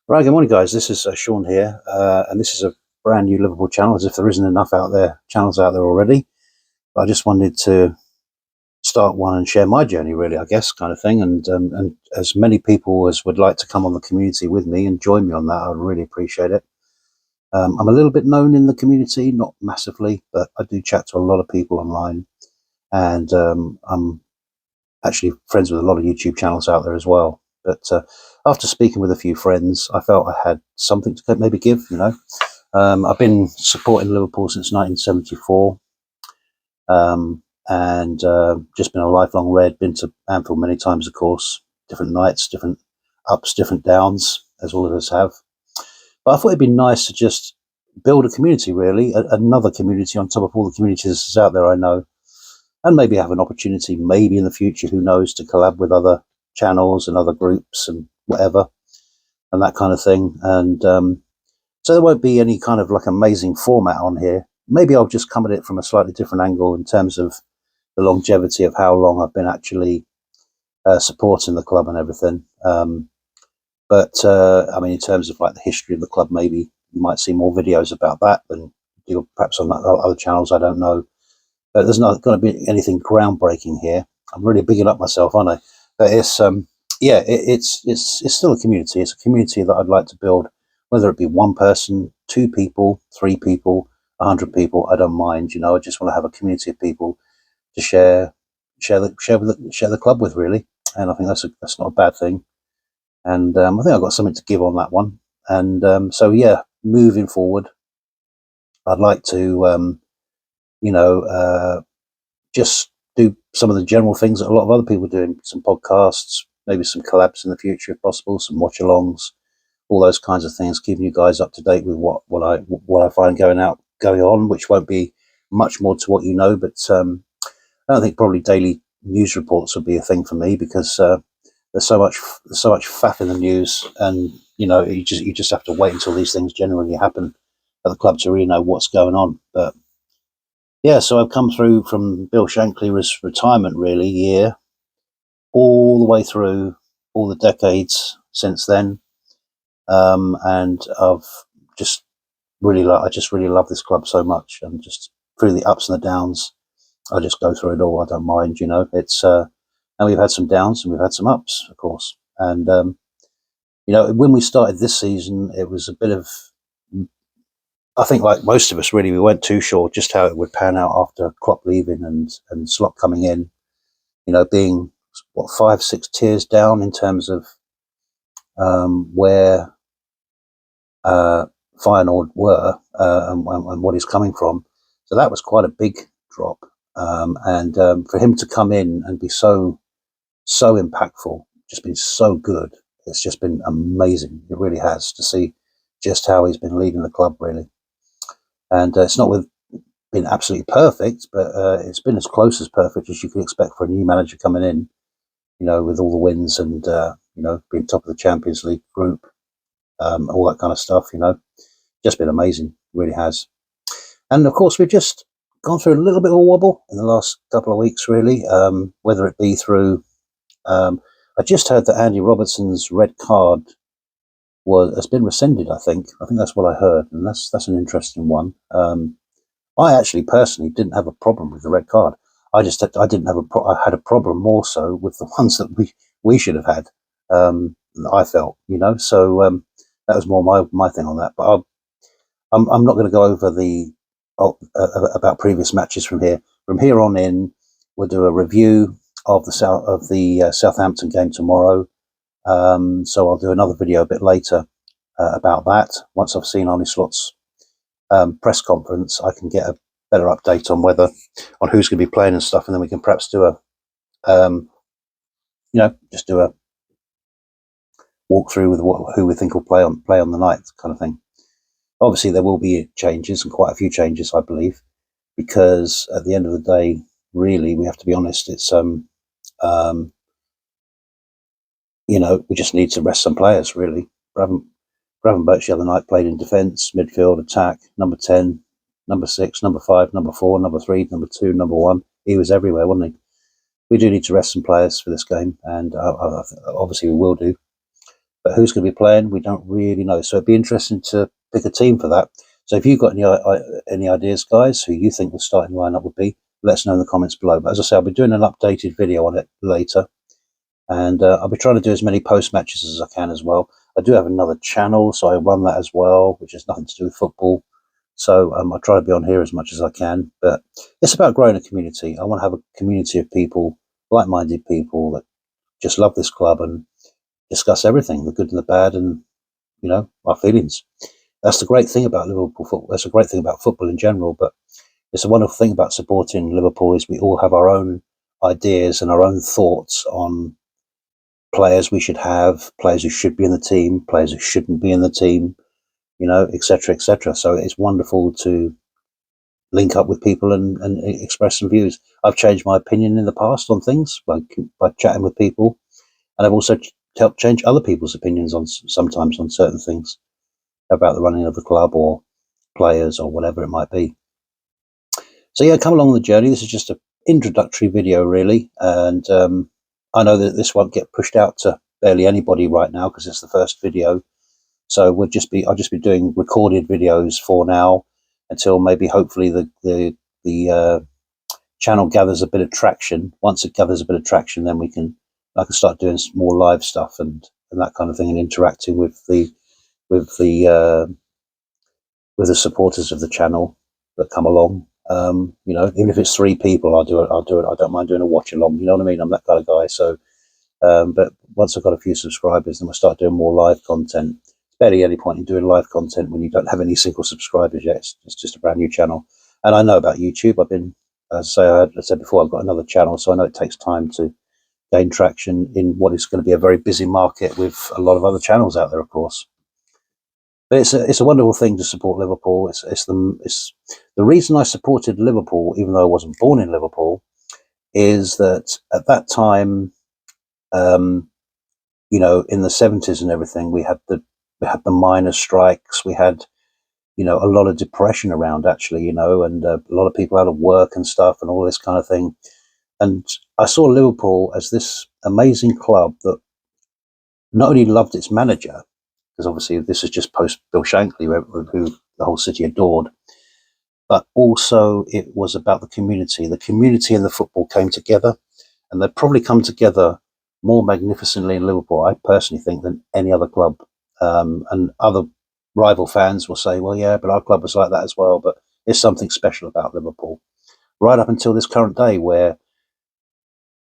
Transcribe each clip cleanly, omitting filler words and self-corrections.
Right, good morning, guys. This is Sean here, and this is a brand new Liverpool channel, as if there isn't enough channels out there already. But I just wanted to start one and share my journey, really, I guess, kind of thing. And as many people as would like to come on the community with me and join me on that, I'd really appreciate it. I'm a little bit known in the community, not massively, but I do chat to a lot of people online, and I'm actually friends with a lot of YouTube channels out there as well. But after speaking with a few friends, I felt I had something to maybe give. I've been supporting Liverpool since 1974, and just been a lifelong Red. Been to Anfield many times, of course. Different nights, different ups, different downs, as all of us have. But I thought it'd be nice to just build a community, really, another community on top of all the communities out there I know, and maybe have an opportunity, maybe in the future, who knows, to collab with other channels and other groups and whatever, and that kind of thing. And so there won't be any kind of like amazing format on here. Maybe I'll just come at it from a slightly different angle in terms of the longevity of how long I've been actually supporting the club and everything. But I mean, in terms of like the history of the club, maybe you might see more videos about that than you perhaps on other channels. I don't know. But there's not going to be anything groundbreaking here. I'm really bigging up myself, aren't I? But it's still a community. It's a community that I'd like to build, whether it be one person, two people, three people, 100 people. I don't mind. I just want to have a community of people to share the club with, really. And I think that's not a bad thing. And I think I've got something to give on that one. And so yeah, moving forward, I'd like to just do some of the general things that a lot of other people are doing, some podcasts, maybe some collabs in the future if possible, some watch alongs, all those kinds of things, keeping you guys up to date with what I find going on, which won't be much more to what you know, but I don't think probably daily news reports would be a thing for me, because there's so much faff in the news, and you just have to wait until these things genuinely happen at the club to really know what's going on. But yeah, so I've come through from Bill Shankly's retirement, really, year, all the way through all the decades since then, and I just really love this club so much, and just through the ups and the downs, I just go through it all. I don't mind. It's and we've had some downs and we've had some ups, of course, and when we started this season, it was a bit of, I think, like most of us, really, we weren't too sure just how it would pan out after Klopp leaving and Slot coming in. Being what, 5, 6 tiers down in terms of where Feyenoord were, and what he's coming from. So that was quite a big drop, and for him to come in and be so impactful, just been so good. It's just been amazing. It really has, to see just how he's been leading the club, really. And it's not been absolutely perfect, but it's been as close as perfect as you could expect for a new manager coming in, with all the wins and, being top of the Champions League group, all that kind of stuff, just been amazing, really has. And of course, we've just gone through a little bit of a wobble in the last couple of weeks, really, whether it be through, I just heard that Andy Robertson's red card has been rescinded. I think that's what I heard, and that's an interesting one. I actually personally didn't have a problem with the red card. I didn't have I had a problem more so with the ones that we should have had. I felt, so that was more my thing on that. But I'm not going to go over about previous matches from here. From here on in, we'll do a review of the Southampton game tomorrow. So I'll do another video a bit later about that. Once I've seen Arne Slot's press conference, I can get a better update on who's going to be playing and stuff, and then we can perhaps do just do a walkthrough with who we think will play on the night, kind of thing. Obviously, there will be changes, and quite a few changes, I believe, because at the end of the day, really, we have to be honest. It's we just need to rest some players, really. Gravenberch the other night played in defence, midfield, attack, number 10, number 6, number 5, number 4, number 3, number 2, number 1. He was everywhere, wasn't he? We do need to rest some players for this game, and obviously we will do. but who's going to be playing, we don't really know. So it'd be interesting to pick a team for that. So if you've got any ideas, guys, who you think the starting lineup would be, let us know in the comments below. But as I say, I'll be doing an updated video on it later, and I'll be trying to do as many post matches as I can as well. I do have another channel, so I run that as well, which has nothing to do with football. So I try to be on here as much as I can. But it's about growing a community. I want to have a community of people, like-minded people that just love this club and discuss everything, the good and the bad, and our feelings. That's the great thing about Liverpool football. That's a great thing about football in general. But it's a wonderful thing about supporting Liverpool is we all have our own ideas and our own thoughts on players we should have, players who should be in the team, players who shouldn't be in the team, etc., etc. So it's wonderful to link up with people and express some views. I've changed my opinion in the past on things by chatting with people, and I've also helped change other people's opinions on sometimes on certain things about the running of the club or players or whatever it might be. So yeah, come along the journey. This is just an introductory video, really, and I know that this won't get pushed out to barely anybody right now because it's the first video. So I'll just be doing recorded videos for now until maybe hopefully the channel gathers a bit of traction. Once it gathers a bit of traction, then I can start doing some more live stuff and that kind of thing, and interacting with the supporters of the channel that come along. Even if it's 3 people, I'll do it. I don't mind doing a watch along. You know what I mean? I'm that kind of guy. So, but once I've got a few subscribers, then we'll start doing more live content. There's barely any point in doing live content when you don't have any single subscribers yet. It's just a brand new channel. And I know about YouTube. I've been, as I said before, I've got another channel, so I know it takes time to gain traction in what is going to be a very busy market with a lot of other channels out there, of course. But it's a wonderful thing to support Liverpool. It's the reason I supported Liverpool, even though I wasn't born in Liverpool, is that at that time, in the 70s and everything, we had the miners' strikes. We had a lot of depression around, actually, and a lot of people out of work and stuff and all this kind of thing. And I saw Liverpool as this amazing club that not only loved its manager, because obviously this is just post Bill Shankly, who the whole city adored, but also it was about the community. The community and the football came together, and they've probably come together more magnificently in Liverpool, I personally think, than any other club. And other rival fans will say, well, yeah, but our club was like that as well. But there's something special about Liverpool, right up until this current day, where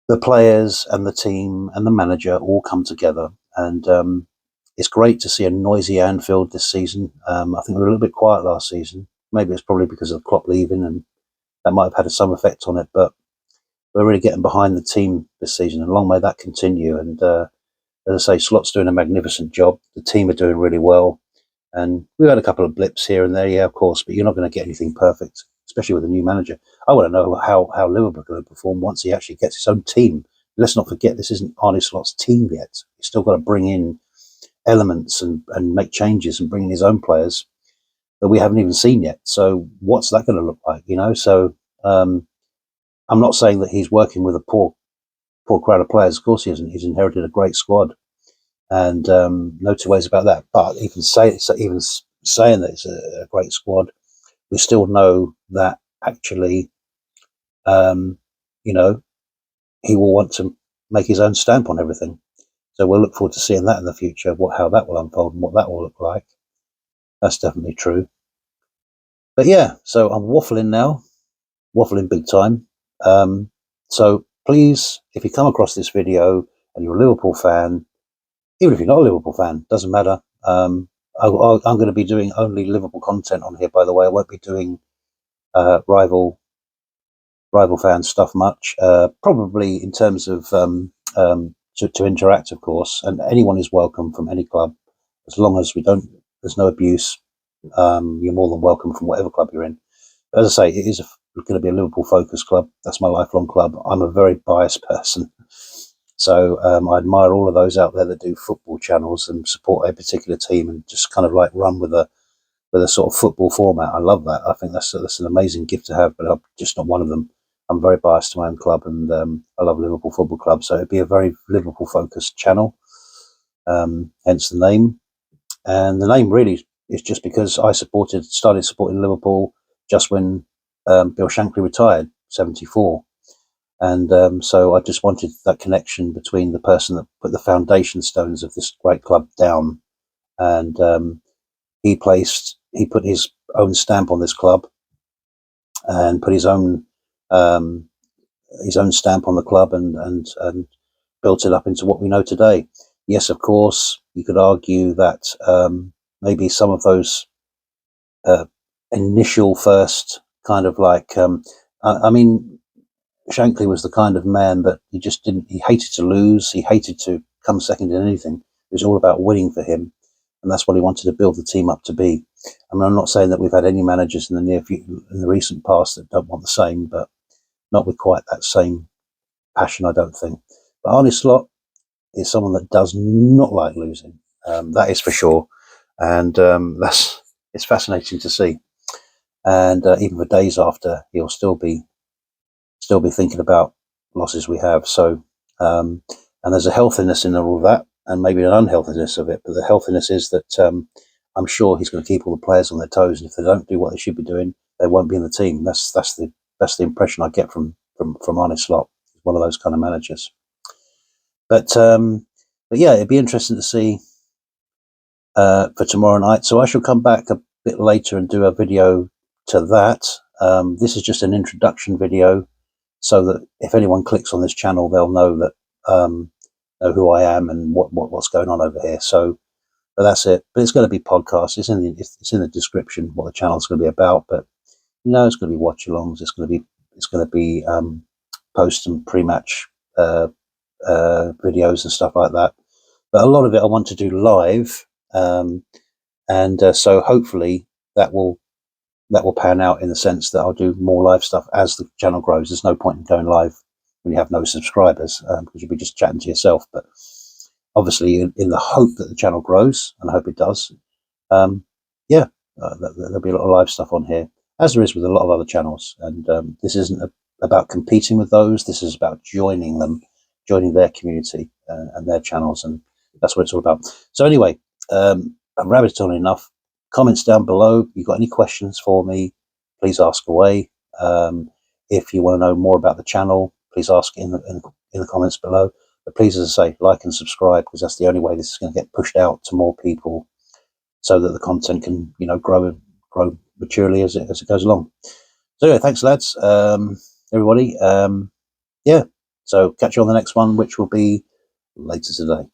the players and the team and the manager all come together. And it's great to see a noisy Anfield this season. I think we were a little bit quiet last season. Maybe it's probably because of Klopp leaving, and that might have had some effect on it. But we're really getting behind the team this season, and long may that continue. And as I say, Slot's doing a magnificent job. The team are doing really well. And we've had a couple of blips here and there, yeah, of course, but you're not going to get anything perfect, especially with a new manager. I want to know how Liverpool are going to perform once he actually gets his own team. Let's not forget, this isn't Arne Slot's team yet. He's still got to bring in elements and make changes and bring in his own players that we haven't even seen yet. So what's that going to look like, So I'm not saying that he's working with a poor crowd of players. Of course he isn't. He's inherited a great squad. And no 2 ways about that. But even saying that it's a great squad, we still know that actually, he will want to make his own stamp on everything. So we'll look forward to seeing that in the future, how that will unfold and what that will look like. That's definitely true. But yeah, so I'm waffling now, waffling big time. So please, if you come across this video and you're a Liverpool fan, even if you're not a Liverpool fan, doesn't matter. I'm going to be doing only Liverpool content on here, by the way. I won't be doing rival fan stuff much. Probably in terms of to interact, of course. And anyone is welcome from any club, as long as there's no abuse. You're more than welcome from whatever club you're in. But as I say, it is going to be a Liverpool-focused club. That's my lifelong club. I'm a very biased person. So I admire all of those out there that do football channels and support a particular team and just kind of like run with a sort of football format. I love that. I think that's an amazing gift to have, but I'm just not one of them. I'm very biased to my own club, and I love Liverpool Football Club. So it'd be a very Liverpool focused channel. hence the name. And the name really is just because I started supporting Liverpool just when Bill Shankly retired, 74. And so I just wanted that connection between the person that put the foundation stones of this great club down, and he put his own stamp on this club and put his own stamp on the club, and built it up into what we know today. Yes, of course, you could argue that maybe some of those initial first kind of like, I mean, Shankly was the kind of man that he hated to lose. He hated to come second in anything. It was all about winning for him. And that's what he wanted to build the team up to be. I mean, I'm not saying that we've had any managers in the recent past that don't want the same, but not with quite that same passion, I don't think. But Arne Slot is someone that does not like losing. That is for sure. And it's fascinating to see. And even for days after, he'll still be thinking about losses we have. So, and there's a healthiness in all of that, and maybe an unhealthiness of it. But the healthiness is that I'm sure he's going to keep all the players on their toes, and if they don't do what they should be doing, they won't be in the team. That's the impression I get from Arne Slot. He's one of those kind of managers. But yeah, it'd be interesting to see for tomorrow night. So I shall come back a bit later and do a video to that. This is just an introduction video, so that if anyone clicks on this channel, they'll know that know who I am and what's going on over here. So, but that's it. But it's going to be podcast. It's in the description what the channel's going to be about. But it's going to be watch-alongs. It's going to be post and pre-match videos and stuff like that. But a lot of it I want to do live, and so hopefully that will pan out in the sense that I'll do more live stuff as the channel grows. There's no point in going live when you have no subscribers, because you'll be just chatting to yourself. But obviously, in the hope that the channel grows, and I hope it does, there'll be a lot of live stuff on here, as there is with a lot of other channels. And this isn't about competing with those. This is about joining their community and their channels, and that's what it's all about. So anyway, I've rabbited on enough. Comments down below. If you've got any questions for me, please ask away. If you want to know more about the channel, please ask in the comments below. But please, as I say, like and subscribe, because that's the only way this is going to get pushed out to more people, so that the content can grow maturely as it goes along. So anyway, thanks lads, everybody. Yeah, so catch you on the next one, which will be later today.